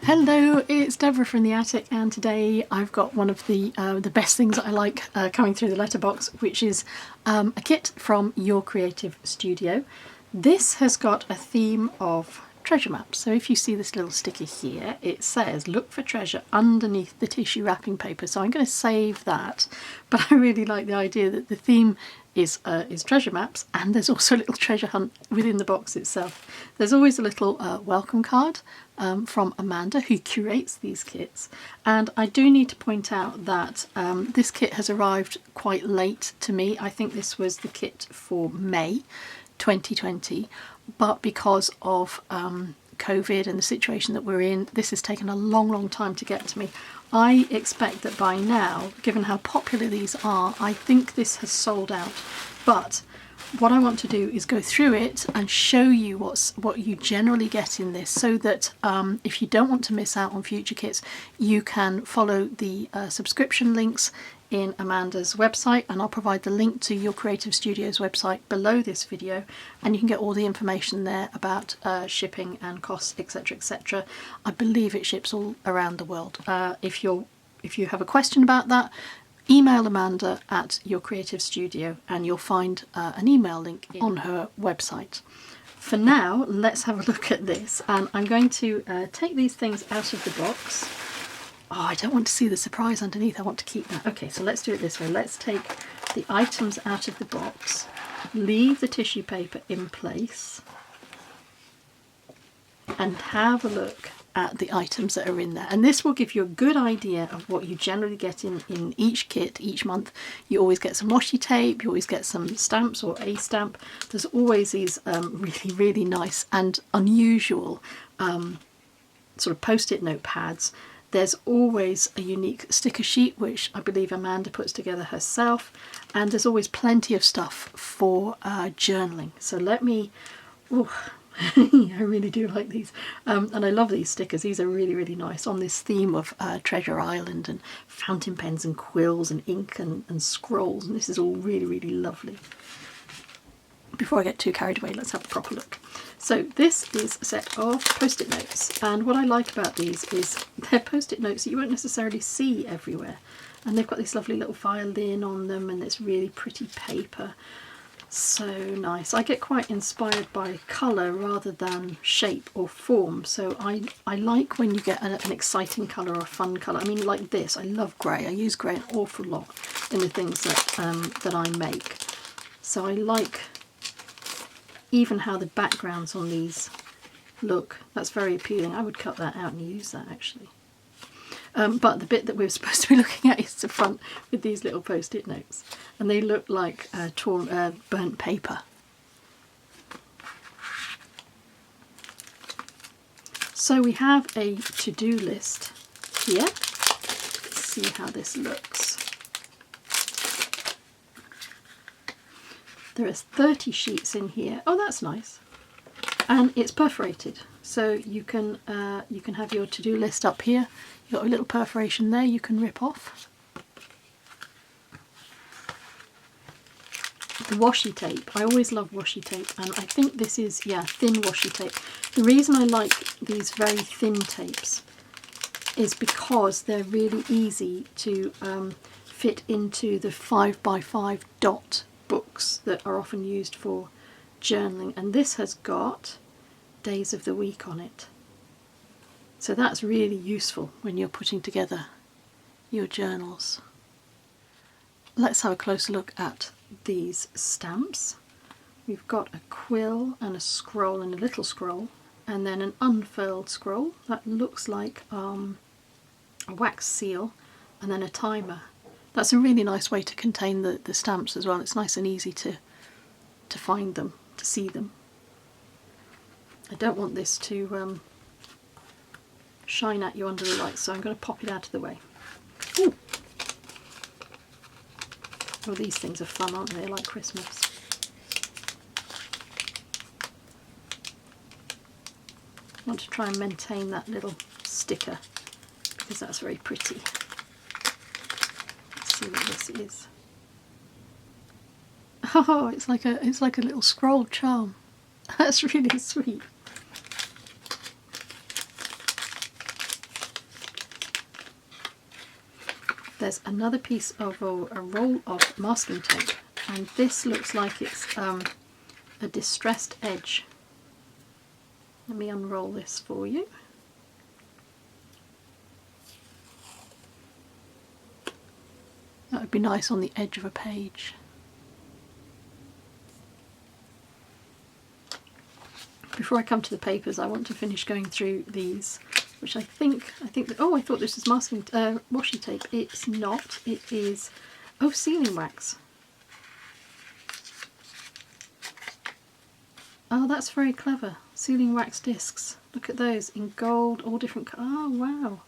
Hello, it's Deborah from the attic, and today I've got one of the best things that I like coming through the letterbox, which is a kit from Your Creative Studio. This has got a theme of treasure maps. So if you see this little sticker here, it says look for treasure underneath the tissue wrapping paper. So I'm going to save that, but I really like the idea that the theme is treasure maps, and there's also a little treasure hunt within the box itself. There's always a little welcome card from Amanda, who curates these kits, and I do need to point out that this kit has arrived quite late to me. I think this was the kit for May 2020, but because of COVID and the situation that we're in, this has taken a long time to get to me. I expect that by now, given how popular these are, I think this has sold out. But what I want to do is go through it and show you what you generally get in this, so that if you don't want to miss out on future kits, you can follow the subscription links in Amanda's website, and I'll provide the link to Your Creative Studio's website below this video, and you can get all the information there about shipping and costs, etc, etc. I believe it ships all around the world. If you have a question about that, email Amanda at Your Creative Studio and you'll find an email link on her website. For now, let's have a look at this, and I'm going to take these things out of the box. Oh, I don't want to see the surprise underneath, I want to keep that. Okay, so let's do it this way. Let's take the items out of the box, leave the tissue paper in place, and have a look at the items that are in there. And this will give you a good idea of what you generally get in each kit each month. You always get some washi tape, you always get some stamps or a stamp. There's always these really nice and unusual sort of post-it note pads. There's always a unique sticker sheet, which I believe Amanda puts together herself, and there's always plenty of stuff for journaling. So let me, I really do like these, and I love these stickers. These are really nice on this theme of Treasure Island and fountain pens and quills and ink and scrolls, and this is all really lovely. Before I get too carried away, let's have a proper look. So this is a set of post-it notes, and what I like about these is they're post-it notes that you won't necessarily see everywhere, and they've got this lovely little violin on them and this really pretty paper. So nice. I get quite inspired by colour rather than shape or form, so I like when you get an exciting colour or a fun colour. I mean, like this, I love grey. I use grey an awful lot in the things that I make, so I like even how the backgrounds on these look. That's very appealing. I would cut that out and use that actually. But the bit that we're supposed to be looking at is the front with these little post-it notes, and they look like burnt paper. So we have a to-do list here. Let's see how this looks. There are 30 sheets in here. Oh, that's nice. And it's perforated, so you can have your to-do list up here. You've got a little perforation there you can rip off. The washi tape. I always love washi tape, and I think this is, yeah, thin washi tape. The reason I like these very thin tapes is because they're really easy to fit into the 5x5 dot books that are often used for journaling, and this has got days of the week on it, so that's really useful when you're putting together your journals. Let's have a closer look at these stamps. We've got a quill and a scroll and a little scroll, and then an unfurled scroll that looks like a wax seal, and then a timer. That's a really nice way to contain the stamps as well. It's nice and easy to find them, to see them. I don't want this to shine at you under the light, so I'm going to pop it out of the way. Ooh. Oh, these things are fun, aren't they? Like Christmas. I want to try and maintain that little sticker because that's very pretty. See what this is. Oh, it's like a little scroll charm. That's really sweet. there's another piece of a roll of masking tape, and this looks like it's a distressed edge. Let me unroll this for you. That would be nice on the edge of a page. Before I come to the papers, I want to finish going through these, which I think that, oh, I thought this was masking washi tape. It's not. It is, oh, sealing wax. Oh, that's very clever. Sealing wax discs. Look at those in gold, all different colours. Oh, wow.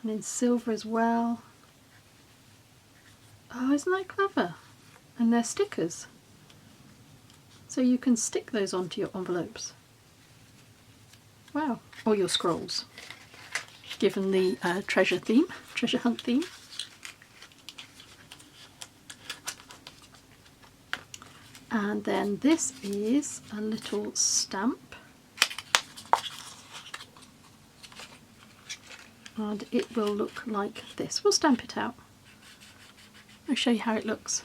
And in silver as well. Oh, isn't that clever? And they're stickers. So you can stick those onto your envelopes. Wow. Or your scrolls, given the treasure hunt theme. And then this is a little stamp. And it will look like this. We'll stamp it out. I'll show you how it looks.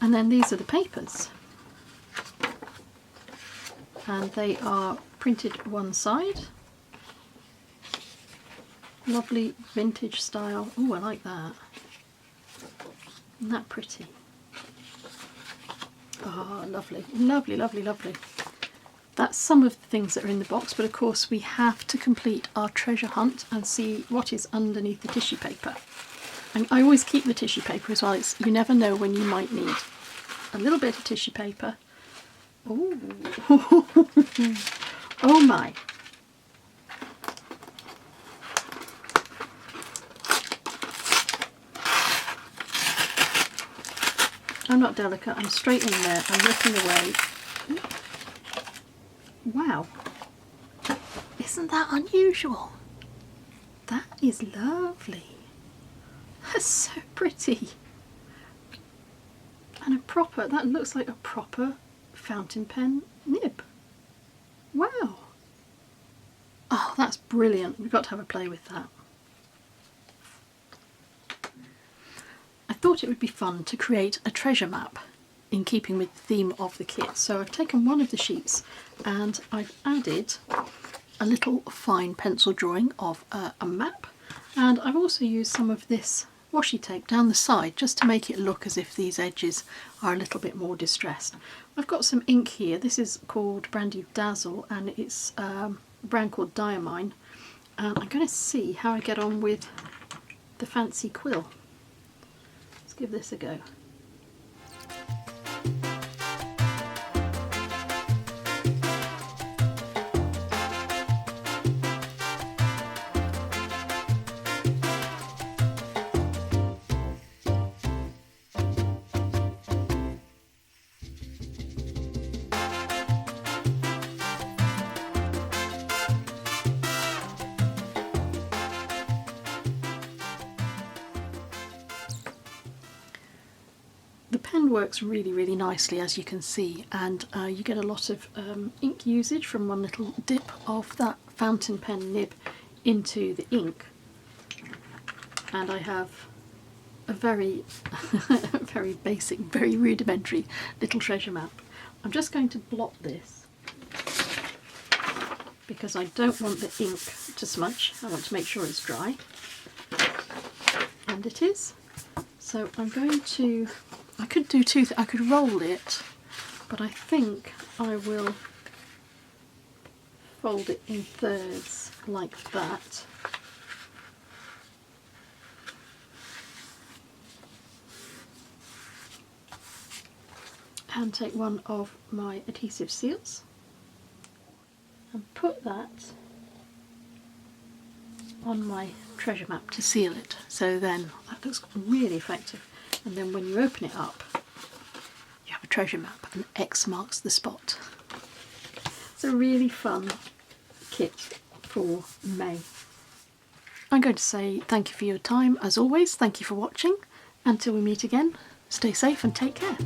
And then these are the papers. And they are printed one side. Lovely vintage style. Oh, I like that. Isn't that pretty? Oh, lovely. Lovely, lovely, lovely. That's some of the things that are in the box, but of course we have to complete our treasure hunt and see what is underneath the tissue paper. And I always keep the tissue paper as well. You never know when you might need a little bit of tissue paper. Oh, oh my. I'm not delicate, I'm straight in there, I'm ripping away. Wow, isn't that unusual? That is lovely. That's so pretty. And that looks like a proper fountain pen nib. Wow. Oh, that's brilliant. We've got to have a play with that. I thought it would be fun to create a treasure map in keeping with the theme of the kit. So I've taken one of the sheets and I've added a little fine pencil drawing of a map, and I've also used some of this washi tape down the side just to make it look as if these edges are a little bit more distressed. I've got some ink here. This is called Brandy Dazzle and it's a brand called Diamine, and I'm going to see how I get on with the fancy quill. Let's give this a go. The pen works really nicely, as you can see, and you get a lot of ink usage from one little dip of that fountain pen nib into the ink. And I have a very very basic, very rudimentary little treasure map. I'm just going to blot this because I don't want the ink to smudge. I want to make sure it's dry, and it is. So I'm going to, I could do I could roll it, but I think I will fold it in thirds like that. And take one of my adhesive seals and put that on my treasure map to seal it. So then that looks really effective. And then when you open it up, you have a treasure map and X marks the spot. It's a really fun kit for May. I'm going to say thank you for your time as always. Thank you for watching. Until we meet again, stay safe and take care.